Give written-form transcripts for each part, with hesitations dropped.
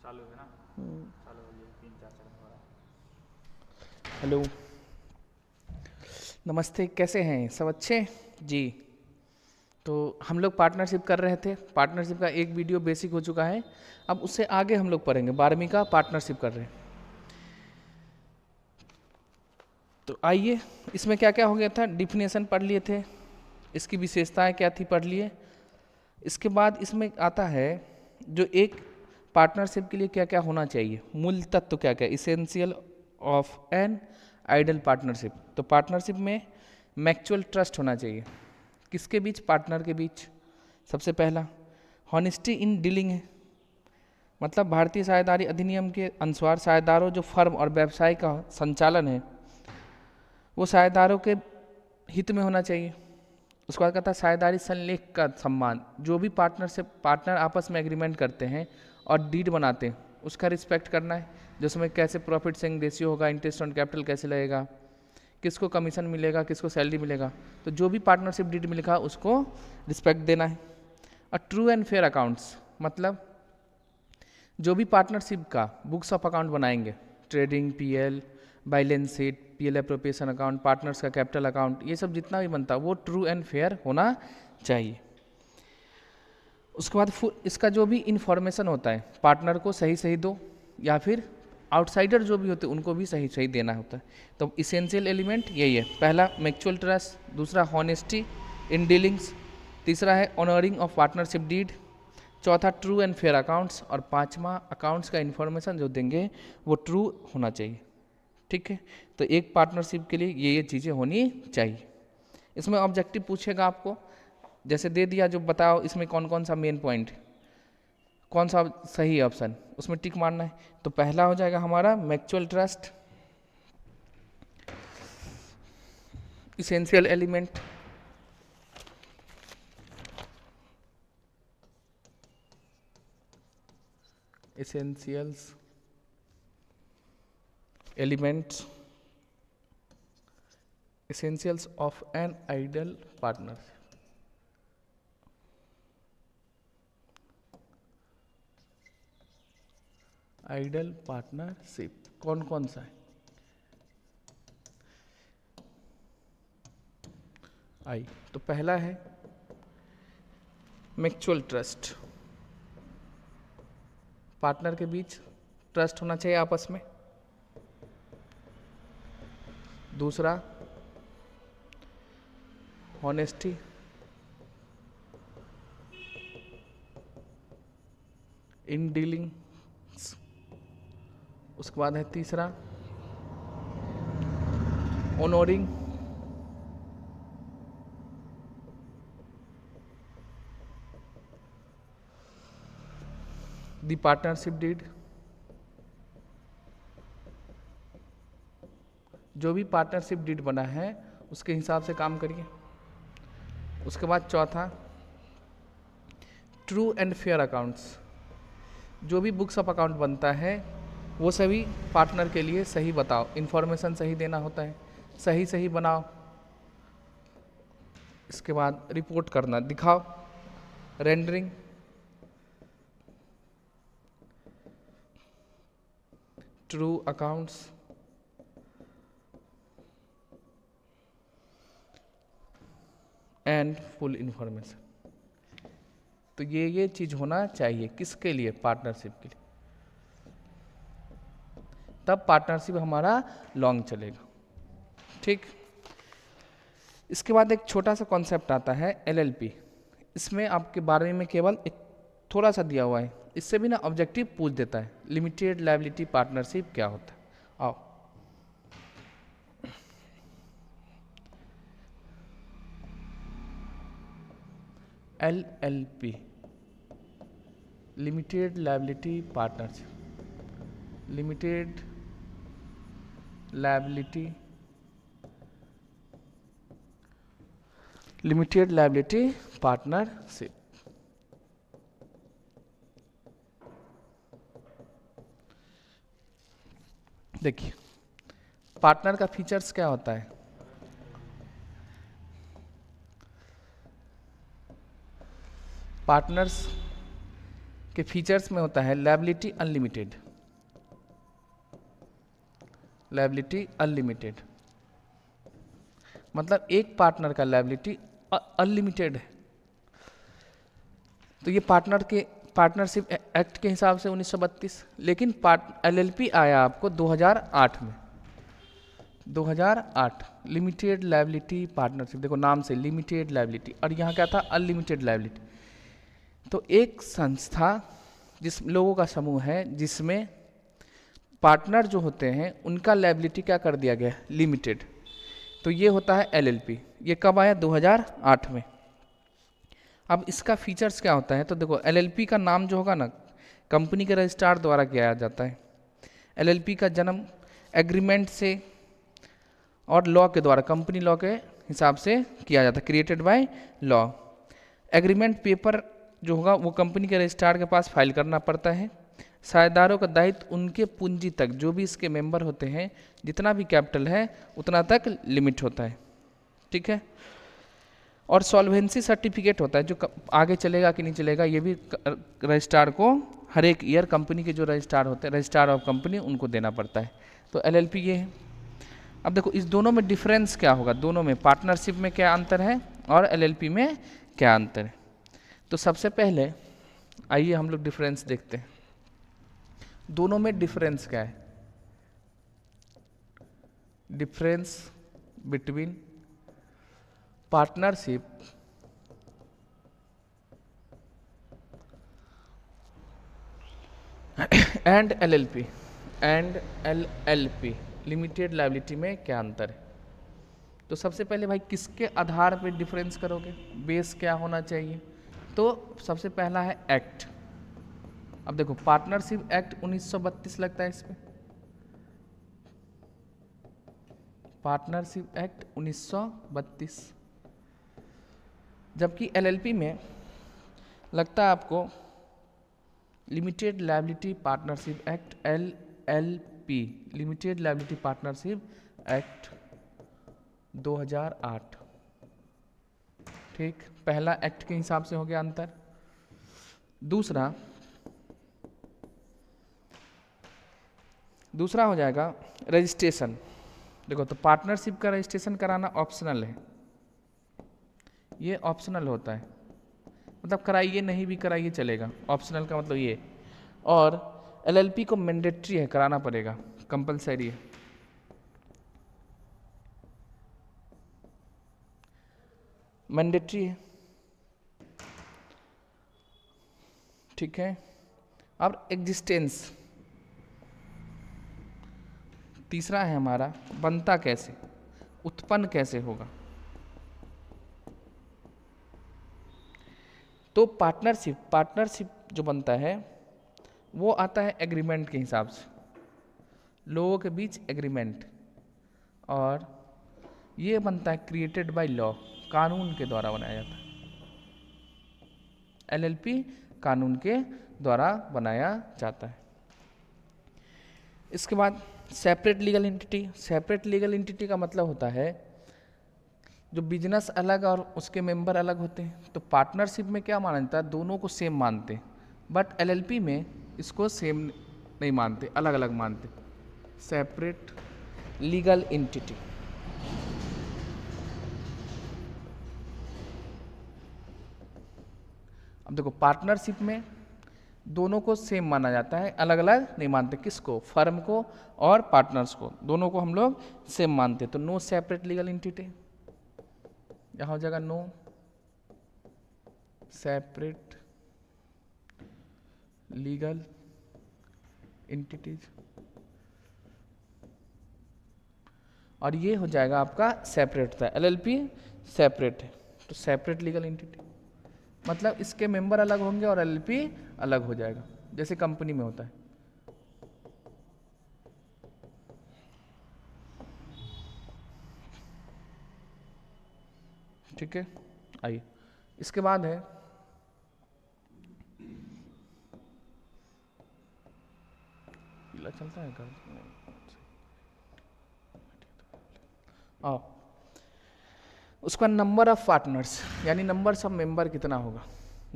चालू है ना। चालू हो गया, 3-4 सेकंड हो रहा है। हेलो। नमस्ते, कैसे हैं? सब अच्छे जी। तो हम लोग पार्टनरशिप कर रहे थे। पार्टनरशिप का एक वीडियो बेसिक हो चुका है। अब उससे आगे हम लोग पढ़ेंगे। 12वीं का पार्टनरशिप कर रहे हैं। तो आइए, इसमें क्या क्या हो गया था, डिफिनेशन पढ़ लिए थे, इसकी विशेषताएं क्या थी पढ़ लिए। इसके बाद इसमें आता है जो एक पार्टनरशिप के लिए क्या क्या होना चाहिए, मूल तत्व क्या क्या, essential of an ideal partnership. तो पार्टनरशिप में मैक्चुअल ट्रस्ट होना चाहिए। किसके बीच? पार्टनर के बीच। सबसे पहला हॉनेस्टी इन डीलिंग है, मतलब भारतीय साझेदारी अधिनियम के अनुसार साझेदारों जो फर्म और व्यवसाय का संचालन है वो साझेदारों के हित में होना चाहिए। उसके बाद कहता है साझेदारी संलेख का सम्मान, जो भी पार्टनर आपस में एग्रीमेंट करते हैं और डीड बनाते हैं उसका रिस्पेक्ट करना है। जिसमें कैसे प्रॉफिट शेयरिंग रेशियो होगा, इंटरेस्ट ऑन कैपिटल कैसे लगेगा, किसको कमीशन मिलेगा, किसको सैलरी मिलेगा, तो जो भी पार्टनरशिप डीड में लिखा उसको रिस्पेक्ट देना है। और ट्रू एंड फेयर अकाउंट्स, मतलब जो भी पार्टनरशिप का बुक्स ऑफ अकाउंट बनाएंगे, trading, PL, balance sheet, PL appropriation account, partners का कैपिटल अकाउंट, ये सब जितना भी बनता है वो ट्रू एंड फेयर होना चाहिए। उसके बाद इसका जो भी इंफॉर्मेशन होता है पार्टनर को सही सही दो, या फिर आउटसाइडर जो भी होते हैं उनको भी सही सही देना होता है। तो इसेंशियल एलिमेंट यही है। पहला म्यूचुअल ट्रस्ट, दूसरा हॉनेस्टी इन डीलिंग्स, तीसरा है ऑनरिंग ऑफ पार्टनरशिप डीड, चौथा ट्रू एंड फेयर अकाउंट्स, और पांचवा अकाउंट्स का इन्फॉर्मेशन जो देंगे वो ट्रू होना चाहिए। ठीक है, तो एक पार्टनरशिप के लिए ये चीज़ें होनी चाहिए। इसमें ऑब्जेक्टिव पूछेगा आपको, जैसे दे दिया, जो बताओ इसमें कौन कौन सा मेन पॉइंट, कौन सा सही है ऑप्शन, उसमें टिक मारना है। तो पहला हो जाएगा हमारा mutual trust, essential element, essentials elements, essentials of an ideal partner, ideal partnership कौन कौन सा है? आई तो पहला है म्यूचुअल ट्रस्ट, पार्टनर के बीच ट्रस्ट होना चाहिए आपस में। दूसरा हॉनेस्टी इन डीलिंग्स, उसके बाद है तीसरा ऑनरिंग द पार्टनरशिप डीड, जो भी पार्टनरशिप डीड बना है उसके हिसाब से काम करिए। उसके बाद चौथा ट्रू एंड फेयर अकाउंट्स, जो भी बुक्स ऑफ अकाउंट बनता है वो सभी पार्टनर के लिए सही बताओ, इन्फॉर्मेशन सही देना होता है, सही सही बनाओ। इसके बाद रिपोर्ट करना, दिखाओ, rendering, true accounts, and full information. तो ये चीज होना चाहिए किसके लिए? पार्टनरशिप के लिए, तब पार्टनरशिप हमारा लॉन्ग चलेगा। ठीक, इसके बाद एक छोटा सा कॉन्सेप्ट आता है एलएलपी। इसमें आपके 12वीं में केवल एक थोड़ा सा दिया हुआ है, इससे भी ना ऑब्जेक्टिव पूछ देता है, लिमिटेड लायबिलिटी पार्टनरशिप क्या होता है। आओ, LLP limited liability partnership, limited liability, limited liability partnership. देखिए पार्टनर का फीचर्स क्या होता है, पार्टनर्स के फीचर्स में होता है लायबिलिटी अनलिमिटेड, लायबिलिटी अनलिमिटेड मतलब एक पार्टनर का लायबिलिटी अनलिमिटेड है। तो ये पार्टनरशिप एक्ट के हिसाब से 1932, लेकिन एलएलपी आया आपको 2008 में, 2008 लिमिटेड लायबिलिटी पार्टनरशिप, देखो नाम से लिमिटेड लायबिलिटी, और यहाँ क्या था अनलिमिटेड लायबिलिटी। तो एक संस्था जिस लोगों का समूह है जिसमें पार्टनर जो होते हैं उनका लायबिलिटी क्या कर दिया गया लिमिटेड, तो ये होता है एलएलपी। ये कब आया 2008 में। अब इसका फीचर्स क्या होता है, तो देखो एलएलपी का नाम जो होगा ना कंपनी के रजिस्ट्रार द्वारा किया जाता है। एलएलपी का जन्म एग्रीमेंट से और लॉ के द्वारा, कंपनी लॉ के हिसाब से किया जाता है, created by law. Agreement paper जो होगा वो कंपनी के रजिस्ट्रार के पास फाइल करना पड़ता है। साझेदारों का दायित्व उनके पूंजी तक, जो भी इसके मेंबर होते हैं जितना भी कैपिटल है उतना तक लिमिट होता है, ठीक है। और सॉल्वेंसी सर्टिफिकेट होता है जो आगे चलेगा कि नहीं चलेगा ये भी रजिस्ट्रार को हर एक ईयर कंपनी के जो रजिस्ट्रार होते हैं, रजिस्ट्रार ऑफ कंपनी, उनको देना पड़ता है। तो एलएलपी ये है। अब देखो इस दोनों में डिफरेंस क्या होगा, दोनों में पार्टनरशिप में क्या अंतर है और एलएलपी में क्या अंतर है। तो सबसे पहले आइए हम लोग डिफरेंस देखते हैं, दोनों में डिफरेंस क्या है। Difference between partnership and LLP limited liability में क्या अंतर है। तो सबसे पहले भाई किसके आधार पे डिफरेंस करोगे, बेस क्या होना चाहिए। तो सबसे पहला है एक्ट। अब देखो पार्टनरशिप एक्ट 1932 लगता है इसमें, पार्टनरशिप एक्ट 1932, जबकि एलएलपी में लगता है आपको limited liability partnership act, LLP, limited liability partnership act 2008, ठीक। पहला एक्ट के हिसाब से हो गया अंतर। दूसरा हो जाएगा रजिस्ट्रेशन। देखो तो पार्टनरशिप का रजिस्ट्रेशन कराना ऑप्शनल है, ये ऑप्शनल होता है, मतलब कराइए नहीं भी कराइए चलेगा, ऑप्शनल का मतलब ये। और एलएलपी को मैंडेटरी है, कराना पड़ेगा, कंपलसरी है। मैंडेटरी है, ठीक है। अब एग्जिस्टेंस तीसरा है हमारा, बनता कैसे, उत्पन्न कैसे होगा। तो पार्टनरशिप जो बनता है वो आता है एग्रीमेंट के हिसाब से, लोगों के बीच एग्रीमेंट, और ये बनता है क्रिएटेड बाय लॉ, कानून के द्वारा बनाया जाता है। एलएलपी कानून के द्वारा बनाया जाता है। इसके बाद separate legal entity. Separate legal entity का मतलब होता है जो बिजनेस अलग और उसके मेंबर अलग होते हैं। तो पार्टनरशिप में क्या माना जाता है, दोनों को सेम मानते हैं, बट एलएलपी में इसको सेम नहीं मानते, अलग अलग मानते। Separate legal entity. अब देखो पार्टनरशिप में दोनों को सेम माना जाता है, अलग अलग नहीं मानते। किसको, फर्म को और पार्टनर्स को, दोनों को हम लोग सेम मानते। तो नो सेपरेट लीगल एंटिटी, यहाँ हो जाएगा नो सेपरेट लीगल एंटिटीज, और ये हो जाएगा आपका सेपरेट था। एलएलपी सेपरेट है, तो सेपरेट लीगल एंटिटी मतलब इसके मेंबर अलग होंगे और एलएलपी अलग हो जाएगा, जैसे कंपनी में होता है। ठीक है, आइए इसके बाद है पीला चलता है कर उसका नंबर ऑफ पार्टनर्स, यानी नंबर्स ऑफ मेंबर कितना होगा,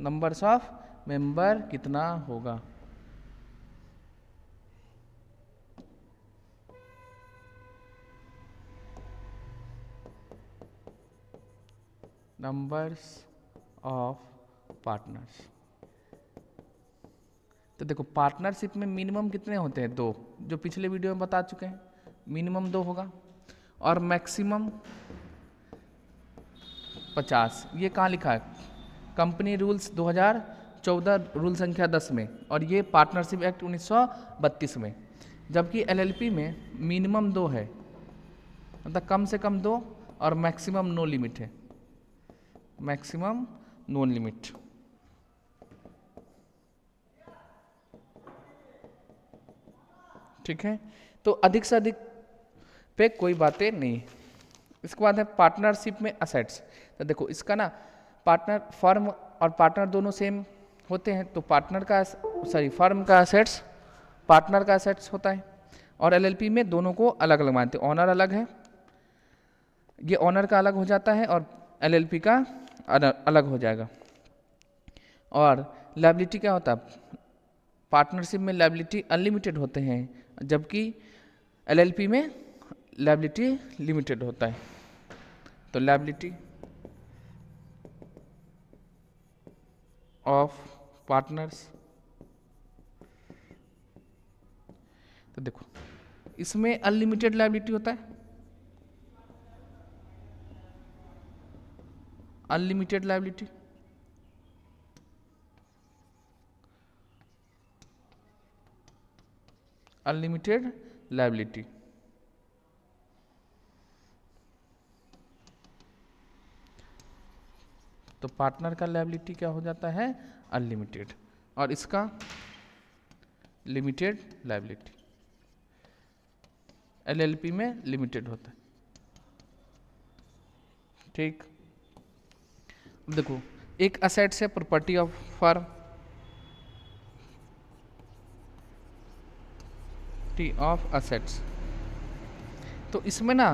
नंबर्स ऑफ मेंबर कितना होगा। Numbers of partners. तो देखो पार्टनरशिप में मिनिमम कितने होते हैं, 2, जो पिछले वीडियो में बता चुके हैं, मिनिमम 2 होगा और मैक्सिमम 50। ये कहाँ लिखा है, कंपनी रूल्स 2014 रूल संख्या 10 में, और ये पार्टनरशिप एक्ट 1932 में। जबकि एलएलपी में मिनिमम 2 है, मतलब कम से कम 2, और मैक्सिमम नो लिमिट है, मैक्सिमम नो लिमिट। ठीक है, तो अधिक से अधिक पे कोई बातें नहीं। इसके बाद है पार्टनरशिप में असेट्स। तो देखो इसका ना पार्टनर फर्म और पार्टनर दोनों सेम होते हैं, तो पार्टनर का फर्म का असेट्स पार्टनर का असेट्स होता है, और एलएलपी में दोनों को अलग अलग मानते हैं। ऑनर अलग है, ये ऑनर का अलग हो जाता है, और एलएलपी का अलग हो जाएगा। और लायबिलिटी क्या होता है, पार्टनरशिप में लायबिलिटी अनलिमिटेड होते हैं, जबकि एलएलपी में लायबिलिटी लिमिटेड होता है। तो लायबिलिटी ऑफ पार्टनर्स, तो देखो इसमें अनलिमिटेड लायबिलिटी होता है, अनलिमिटेड लायबिलिटी, अनलिमिटेड लायबिलिटी। तो पार्टनर का लायबिलिटी क्या हो जाता है, अनलिमिटेड, और इसका लिमिटेड लायबिलिटी। एलएलपी में लिमिटेड होता है। ठीक, देखो एक असेट्स है property of firm, of assets. तो इसमें ना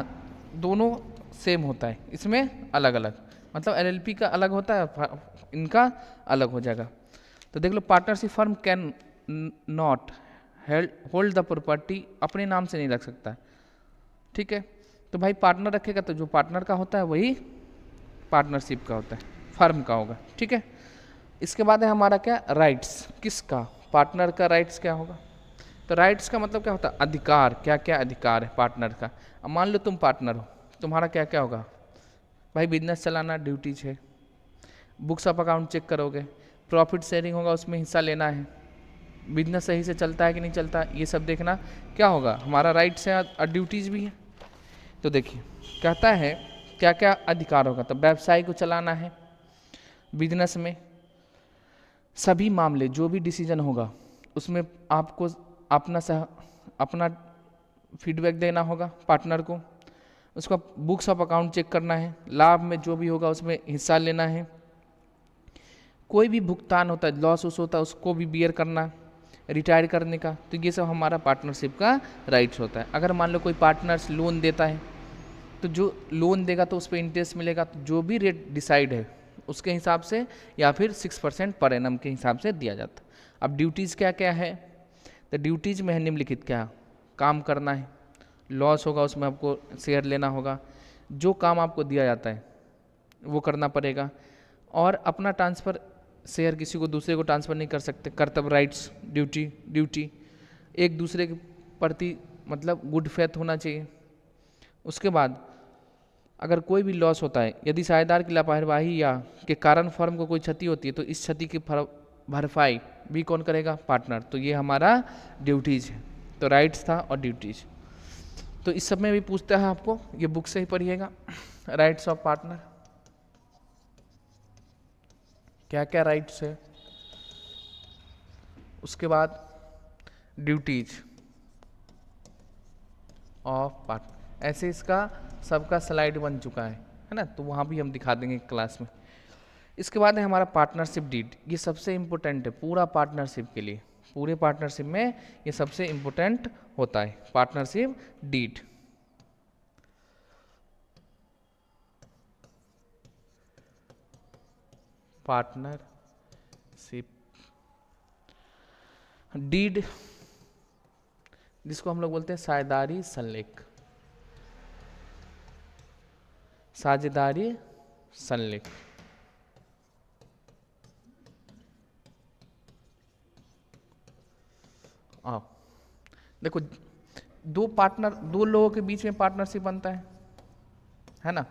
दोनों सेम होता है, इसमें अलग अलग, मतलब एलएलपी का अलग होता है, इनका अलग हो जाएगा। तो देख लो partnership firm can not hold the property, अपने नाम से नहीं रख सकता। ठीक है, तो भाई पार्टनर रखेगा तो जो पार्टनर का होता है वही पार्टनरशिप का होता है, फर्म का होगा। ठीक है, इसके बाद है हमारा क्या, राइट्स। किसका, पार्टनर का राइट्स क्या होगा। तो राइट्स का मतलब क्या होता है, अधिकार। क्या क्या अधिकार है पार्टनर का। अब मान लो तुम पार्टनर हो, तुम्हारा क्या क्या होगा भाई, बिजनेस चलाना ड्यूटीज है, बुक्स ऑफ अकाउंट चेक करोगे, प्रॉफिट शेयरिंग होगा उसमें हिस्सा लेना है, बिजनेस सही से चलता है कि नहीं चलता ये सब देखना क्या होगा, हमारा राइट्स है और ड्यूटीज़ भी है। तो देखिए कहता है क्या क्या अधिकार होगा। तो व्यवसाय को चलाना है, बिजनेस में सभी मामले जो भी डिसीजन होगा उसमें आपको अपना फीडबैक देना होगा पार्टनर को। उसका बुक्स ऑफ अकाउंट चेक करना है, लाभ में जो भी होगा उसमें हिस्सा लेना है, कोई भी भुगतान होता है, लॉस उस होता है उसको भी बियर करना, रिटायर करने का। तो ये सब हमारा पार्टनरशिप का राइट्स होता है। अगर मान लो कोई पार्टनर्स लोन देता है तो जो लोन देगा तो उस पर इंटरेस्ट मिलेगा, तो जो भी रेट डिसाइड है उसके हिसाब से, या फिर 6% पर एनम के हिसाब से दिया जाता है। अब ड्यूटीज़ क्या क्या है, तो ड्यूटीज़ में है निम्नलिखित, क्या काम करना है, लॉस होगा उसमें आपको शेयर लेना होगा, जो काम आपको दिया जाता है वो करना पड़ेगा, और अपना ट्रांसफ़र शेयर किसी को दूसरे को ट्रांसफ़र नहीं कर सकते। कर्तव्य राइट्स, ड्यूटी एक दूसरे के प्रति मतलब गुड फेथ होना चाहिए। उसके बाद अगर कोई भी लॉस होता है, यदि साझेदार की लापरवाही या के कारण फर्म को कोई क्षति होती है तो इस क्षति की भरपाई भी कौन करेगा, पार्टनर। तो ये हमारा ड्यूटीज़ है। तो राइट्स था और ड्यूटीज़। तो इस सब में भी पूछता है आपको, ये बुक से ही पढ़िएगा, राइट्स ऑफ पार्टनर क्या क्या राइट्स है, उसके बाद ड्यूटीज ऑफ पार्टनर। ऐसे इसका सबका स्लाइड बन चुका है ना, तो वहाँ भी हम दिखा देंगे क्लास में। इसके बाद है हमारा पार्टनरशिप डीड। ये सबसे इम्पोर्टेंट है पूरा पार्टनरशिप के लिए, पूरे पार्टनरशिप में ये सबसे इम्पोर्टेंट होता है, पार्टनरशिप डीड। पार्टनरशिप डीड, जिसको हम लोग बोलते हैं साझेदारी संलेख, साझेदारी संलेख। आप देखो, दो लोगों के बीच में पार्टनरशिप बनता है ना,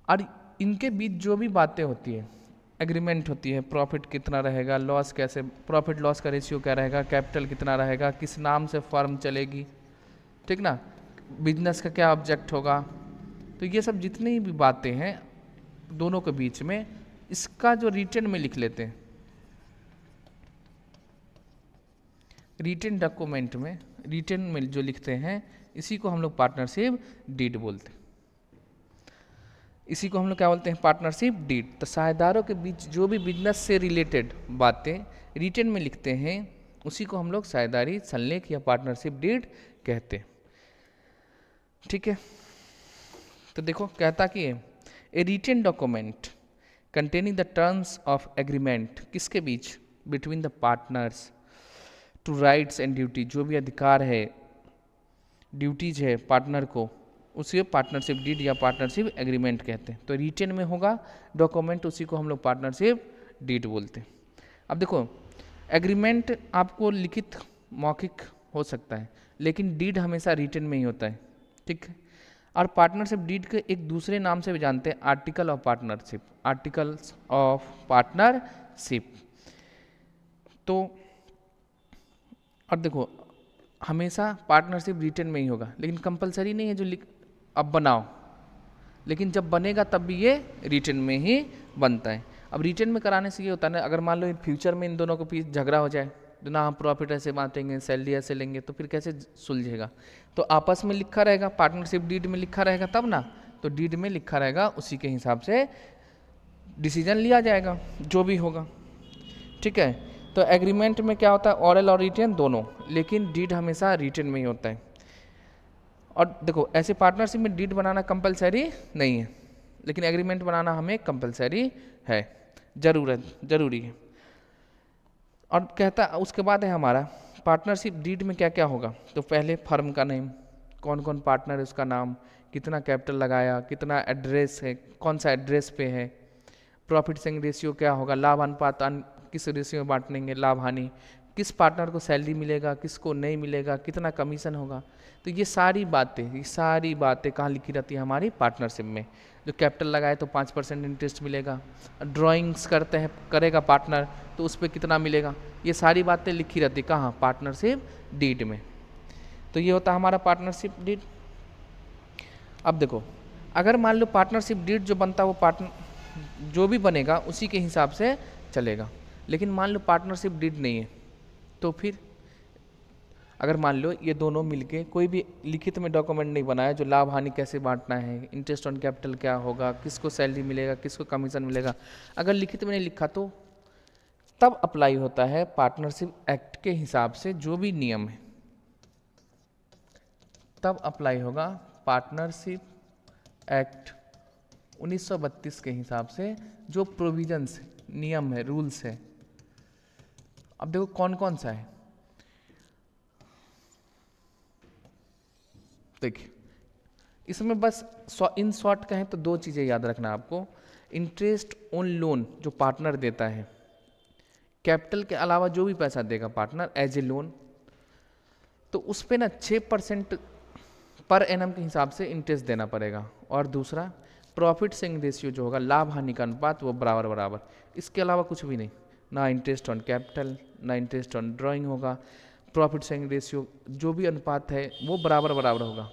और इनके बीच जो भी बातें होती है, एग्रीमेंट होती है, प्रॉफिट कितना रहेगा, लॉस कैसे, प्रॉफिट लॉस का रेशियो क्या रहेगा, कैपिटल कितना रहेगा, किस नाम से फर्म चलेगी, ठीक ना, बिजनेस का क्या ऑब्जेक्ट होगा, तो ये सब जितनी भी बातें हैं दोनों के बीच में, इसका जो रिटन में लिख लेते हैं, रिटन डॉक्यूमेंट में, रिटन में जो लिखते हैं, इसी को हम लोग पार्टनरशिप डीड बोलते हैं। इसी को हम लोग क्या बोलते हैं, पार्टनरशिप डीड। तो साझेदारों के बीच जो भी बिजनेस से रिलेटेड बातें रिटन में लिखते हैं, उसी को हम लोग साझेदारी संलेख या पार्टनरशिप डीड कहते हैं। ठीक है, तो देखो कहता कि a written document containing the terms of agreement, किसके बीच, between the partners to rights and duty, जो भी अधिकार है, ड्यूटीज है पार्टनर को, उसी को पार्टनरशिप डीड या पार्टनरशिप एग्रीमेंट कहते हैं। तो रिटन में होगा डॉक्यूमेंट, उसी को हम लोग पार्टनरशिप डीड बोलते हैं। अब देखो, एग्रीमेंट आपको लिखित मौखिक हो सकता है, लेकिन डीड हमेशा रिटन में ही होता है, ठीक है। और पार्टनरशिप डीड के एक दूसरे नाम से भी जानते हैं, article of partnership, articles of partnership. तो और देखो, हमेशा पार्टनरशिप रिटन में ही होगा, लेकिन कंपलसरी नहीं है जो अब बनाओ, लेकिन जब बनेगा तब भी ये रिटन में ही बनता है। अब रिटन में कराने से ये होता है ना, अगर मान लो इन फ्यूचर में इन दोनों के बीच झगड़ा हो जाए, तो ना हम प्रॉफिट ऐसे बांटेंगे, सैलरी ऐसे लेंगे, तो फिर कैसे सुलझेगा। तो आपस में लिखा रहेगा, पार्टनरशिप डीड में लिखा रहेगा तब ना, तो डीड में लिखा रहेगा, उसी के हिसाब से डिसीजन लिया जाएगा जो भी होगा, ठीक है। तो एग्रीमेंट में क्या होता है, ऑरल और रिटन दोनों, लेकिन डीड हमेशा रिटन में ही होता है। और देखो, ऐसे पार्टनरशिप में डीड बनाना कंपलसरी नहीं है, लेकिन एग्रीमेंट बनाना हमें कंपलसरी है, जरूरी है। और कहता उसके बाद है हमारा पार्टनरशिप डीड में क्या क्या होगा। तो पहले फर्म का नेम, कौन कौन पार्टनर है उसका नाम, कितना कैपिटल लगाया, कितना एड्रेस है, कौन सा एड्रेस पे है, प्रॉफिट शेयरिंग रेशियो क्या होगा, लाभ अनुपात किस रेशियो में बांटेंगे, लाभ हानि, किस पार्टनर को सैलरी मिलेगा, किसको नहीं मिलेगा, कितना कमीशन होगा। तो ये सारी बातें कहाँ लिखी रहती है, हमारी पार्टनरशिप में। जो कैपिटल लगाए तो 5% इंटरेस्ट मिलेगा, ड्राइंग्स करेगा पार्टनर तो उस पर कितना मिलेगा, ये सारी बातें लिखी रहती है कहाँ, पार्टनरशिप डीड में। तो ये होता है हमारा पार्टनरशिप डीड। अब देखो, अगर मान लो पार्टनरशिप डीड जो बनता है वो पार्टनर जो भी बनेगा उसी के हिसाब से चलेगा, लेकिन मान लो पार्टनरशिप डीड नहीं है, तो फिर अगर मान लो ये दोनों मिलके कोई भी लिखित में डॉक्यूमेंट नहीं बनाया, जो लाभ हानि कैसे बांटना है, इंटरेस्ट ऑन कैपिटल क्या होगा, किसको सैलरी मिलेगा, किसको कमीशन मिलेगा, अगर लिखित में नहीं लिखा, तो तब अप्लाई होता है पार्टनरशिप एक्ट के हिसाब से जो भी नियम है, तब अप्लाई होगा पार्टनरशिप एक्ट 1932 के हिसाब से जो प्रोविजंस, नियम है, रूल्स है। अब देखो कौन कौन सा है, देखिए इसमें बस इन शॉर्ट कहें तो दो चीज़ें याद रखना आपको। इंटरेस्ट ऑन लोन जो पार्टनर देता है, कैपिटल के अलावा जो भी पैसा देगा पार्टनर एज ए लोन, तो उस पे ना 6% पर एनम के हिसाब से इंटरेस्ट देना पड़ेगा। और दूसरा प्रॉफिट शेयरिंग रेशियो जो होगा, लाभ हानि का अनुपात, वो बराबर, इसके अलावा कुछ भी नहीं, ना इंटरेस्ट ऑन कैपिटल, ना इंटरेस्ट ऑन ड्राइंग होगा। प्रॉफिट शेयरिंग रेशियो जो भी अनुपात है वो बराबर होगा,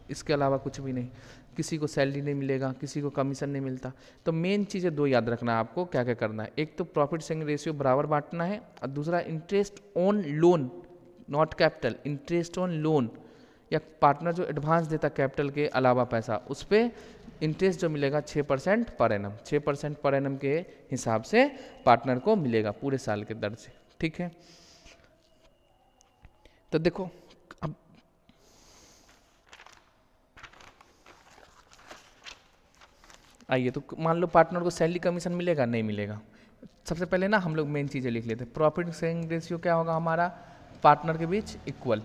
इसके अलावा कुछ भी नहीं। किसी को सैलरी नहीं मिलेगा, किसी को कमीशन नहीं मिलता। तो मेन चीज़ें दो याद रखना है आपको, क्या क्या करना है। एक तो प्रॉफिट शेयरिंग रेशियो बराबर बांटना है, और दूसरा interest on loan, not capital, interest on loan, या पार्टनर जो एडवांस देता कैपिटल के अलावा पैसा, उस पर इंटरेस्ट जो मिलेगा 6% पर एनम, 6% पर एनम के हिसाब से पार्टनर को मिलेगा पूरे साल के दर से, ठीक है। तो देखो अब आइए, तो मान लो पार्टनर को सैलरी कमीशन मिलेगा, नहीं मिलेगा, सबसे पहले ना हम लोग मेन चीज़ें लिख लेते हैं। प्रॉफिट शेयरिंग रेशियो क्या होगा हमारा, पार्टनर के बीच इक्वल,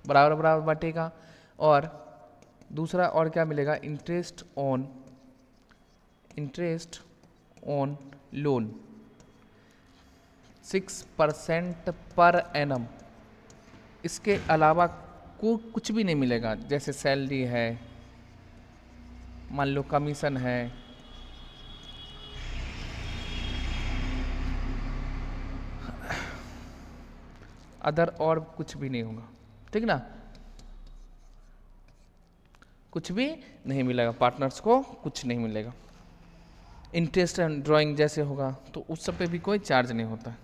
बराबर बराबर बटेगा। और दूसरा और क्या मिलेगा, interest on loan 6% per annum. इसके अलावा कुछ भी नहीं मिलेगा, जैसे सैलरी है, मान लो कमीशन है, अदर और कुछ भी नहीं होगा, ठीक ना, कुछ भी नहीं मिलेगा, पार्टनर्स को कुछ नहीं मिलेगा। इंटरेस्ट एंड ड्राइंग जैसे होगा तो उस सब पे भी कोई चार्ज नहीं होता।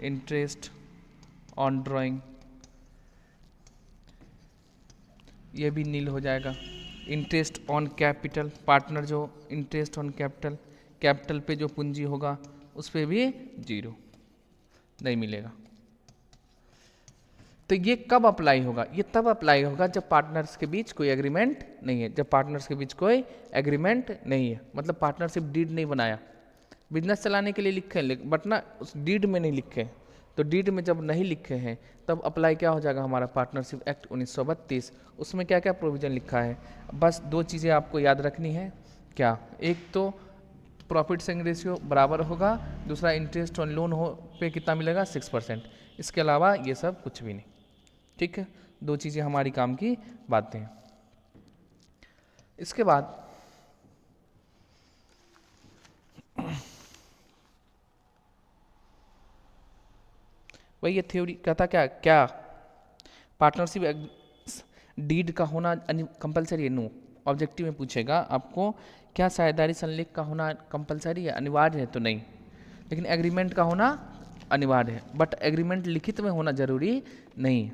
इंटरेस्ट ऑन ड्राइंग ये भी नील हो जाएगा। इंटरेस्ट ऑन कैपिटल, पार्टनर जो इंटरेस्ट ऑन कैपिटल पे जो पूंजी होगा उस पर भी 0 नहीं मिलेगा। तो ये कब अप्लाई होगा, ये तब अप्लाई होगा जब पार्टनर्स के बीच कोई एग्रीमेंट नहीं है। जब पार्टनर्स के बीच कोई एग्रीमेंट नहीं है, मतलब पार्टनरशिप डीड नहीं बनाया, बिजनेस चलाने के लिए लिखे बट ना उस डीड में नहीं लिखे, तो डीड में जब नहीं लिखे हैं तब अप्लाई क्या हो जाएगा हमारा पार्टनरशिप एक्ट 1932। उसमें क्या क्या प्रोविज़न लिखा है, बस 2 चीज़ें आपको याद रखनी है। क्या, एक तो प्रॉफिट शेयरिंग रेशियो बराबर होगा, दूसरा इंटरेस्ट ऑन लोन हो पे कितना मिलेगा 6%। इसके अलावा ये सब कुछ भी नहीं, ठीक है। 2 चीज़ें हमारी काम की बातें हैं। इसके बाद वही ये थ्योरी कहता क्या पार्टनरशिप डीड का होना कंपलसरी है, नो। ऑब्जेक्टिव में पूछेगा आपको क्या साझेदारी संलेख का होना कंपलसरी है, अनिवार्य है, तो नहीं। लेकिन एग्रीमेंट का होना अनिवार्य है, बट एग्रीमेंट लिखित में होना जरूरी नहीं है,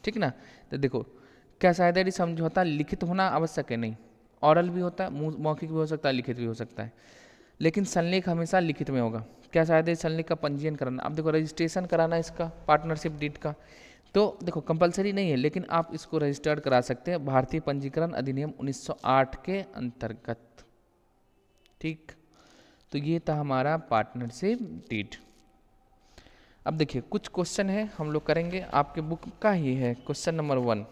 ठीक ना। तो देखो क्या साझेदारी समझौता लिखित होना आवश्यक है, नहीं। ऑरल भी होता है, मौखिक भी हो सकता है, लिखित भी हो सकता है, लेकिन संलेख हमेशा लिखित में होगा। क्या साझेदारी संलेख का पंजीयन कराना, अब देखो रजिस्ट्रेशन कराना इसका पार्टनरशिप डीड का, तो देखो कंपलसरी नहीं है, लेकिन आप इसको रजिस्टर्ड करा सकते हैं भारतीय पंजीकरण अधिनियम 1908 के अंतर्गत, ठीक। तो ये था हमारा पार्टनरशिप डीड। अब देखिए कुछ क्वेश्चन है हम लोग करेंगे, आपके बुक का ही है क्वेश्चन नंबर 1,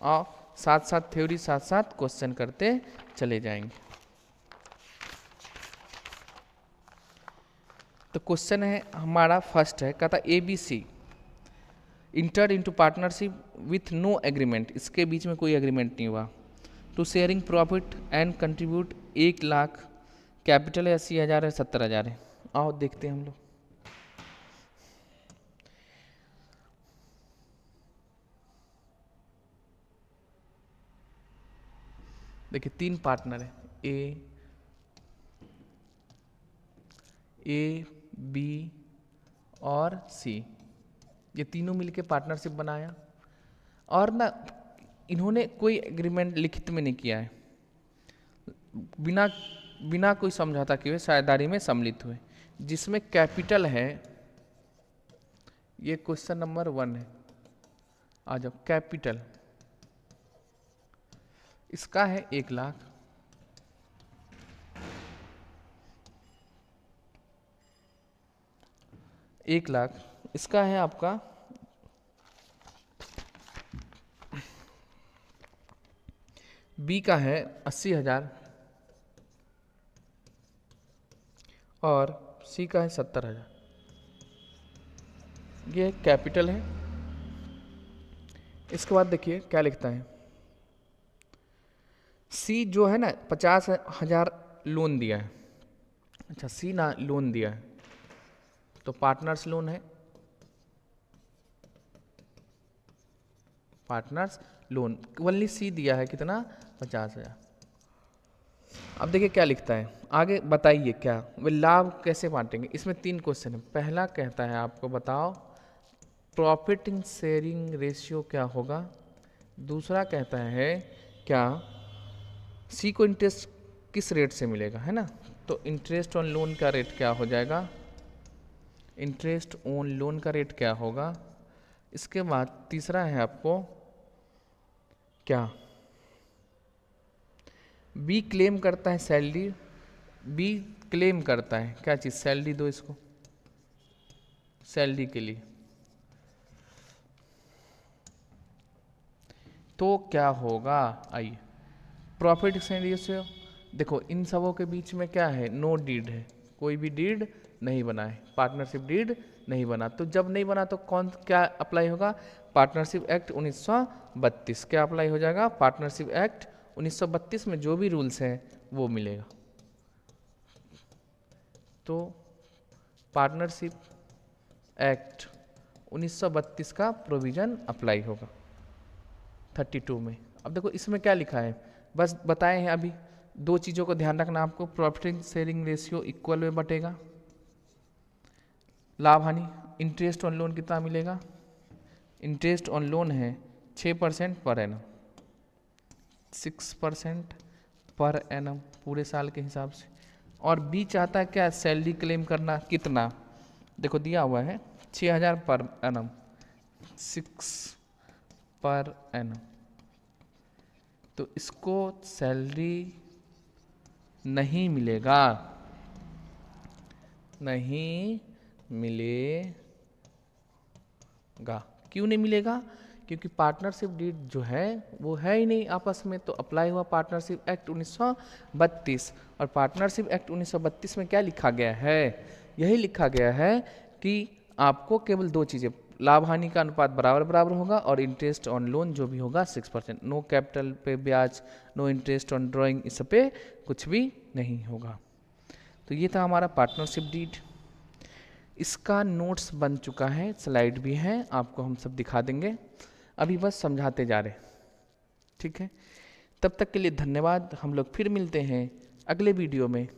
और साथ साथ थ्योरी साथ साथ क्वेश्चन करते चले जाएंगे। तो क्वेश्चन है हमारा फर्स्ट है, कहता ABC enter into partnership with no agreement, इसके बीच में कोई एग्रीमेंट नहीं हुआ, to sharing profit and contribute 1 lakh, capital है 80,000 है 70,000 है। आओ देखते हैं हम लोग। देखिए 3 पार्टनर है, ए बी और सी, ये तीनों मिलके पार्टनरशिप बनाया, और ना इन्होंने कोई एग्रीमेंट लिखित में नहीं किया है, बिना कोई समझौता किए साझेदारी में सम्मिलित हुए, जिसमें कैपिटल है, ये क्वेश्चन नंबर 1 है, आ जाओ। कैपिटल इसका है 1 लाख, इसका है आपका 'बी' का है 80,000 और 'सी' का है 70,000। ये कैपिटल है। इसके बाद देखिए क्या लिखता है, सी जो है ना 50,000 लोन दिया है, अच्छा सी ना लोन दिया है, तो पार्टनर्स लोन है, पार्टनर्स लोन ओनली सी दिया है कितना 50,000। अब देखिए क्या लिखता है आगे, बताइए क्या वे लाभ कैसे बांटेंगे। इसमें 3 क्वेश्चन है। पहला कहता है आपको बताओ प्रॉफिट इन शेयरिंग रेशियो क्या होगा, दूसरा कहता है क्या सी को इंटरेस्ट किस रेट से मिलेगा, है ना, तो इंटरेस्ट ऑन लोन का रेट क्या हो जाएगा, इंटरेस्ट ऑन लोन का रेट क्या होगा। इसके बाद तीसरा है आपको क्या, बी क्लेम करता है सैलरी बी क्लेम करता है क्या चीज़, सैलरी दो इसको, सैलरी के लिए, तो क्या होगा, आइए प्रॉफिट एक्सचेंज रेशियो, देखो इन सबों के बीच में क्या है, नो डीड है, कोई भी डीड नहीं बना है, पार्टनरशिप डीड नहीं बना, तो जब नहीं बना तो कौन क्या अप्लाई होगा, पार्टनरशिप एक्ट 1932 क्या अप्लाई हो जाएगा, पार्टनरशिप एक्ट 1932 में जो भी रूल्स हैं वो मिलेगा। तो पार्टनरशिप एक्ट 1932 का प्रोविजन अप्लाई होगा 32 में। अब देखो इसमें क्या लिखा है, बस बताए हैं अभी, दो चीज़ों को ध्यान रखना आपको, प्रॉफिट शेयरिंग रेशियो इक्वल में बटेगा, लाभ हानि, इंटरेस्ट ऑन लोन कितना मिलेगा, इंटरेस्ट ऑन लोन है 6% पर एनम, 6% पर एनम पूरे साल के हिसाब से, और बी चाहता है क्या, सैलरी क्लेम करना कितना, देखो दिया हुआ है 6000 पर एनम, 6 पर एनम, तो इसको सैलरी नहीं मिलेगा, नहीं मिलेगा, क्यों नहीं मिलेगा, क्योंकि पार्टनरशिप डीड जो है वो है ही नहीं आपस में, तो अप्लाई हुआ पार्टनरशिप एक्ट 1932, और पार्टनरशिप एक्ट 1932 में क्या लिखा गया है, यही लिखा गया है कि आपको केवल दो चीज़ें, लाभ हानि का अनुपात बराबर बराबर होगा, और इंटरेस्ट ऑन लोन जो भी होगा 6%, नो कैपिटल पे ब्याज, नो इंटरेस्ट ऑन ड्राइंग, इस पे कुछ भी नहीं होगा। तो ये था हमारा पार्टनरशिप डीड, इसका नोट्स बन चुका है, स्लाइड भी है, आपको हम सब दिखा देंगे, अभी बस समझाते जा रहे, ठीक है। तब तक के लिए धन्यवाद, हम लोग फिर मिलते हैं अगले वीडियो में।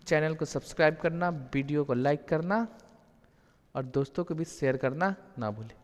चैनल को सब्सक्राइब करना, वीडियो को लाइक करना और दोस्तों को भी शेयर करना ना भूलें।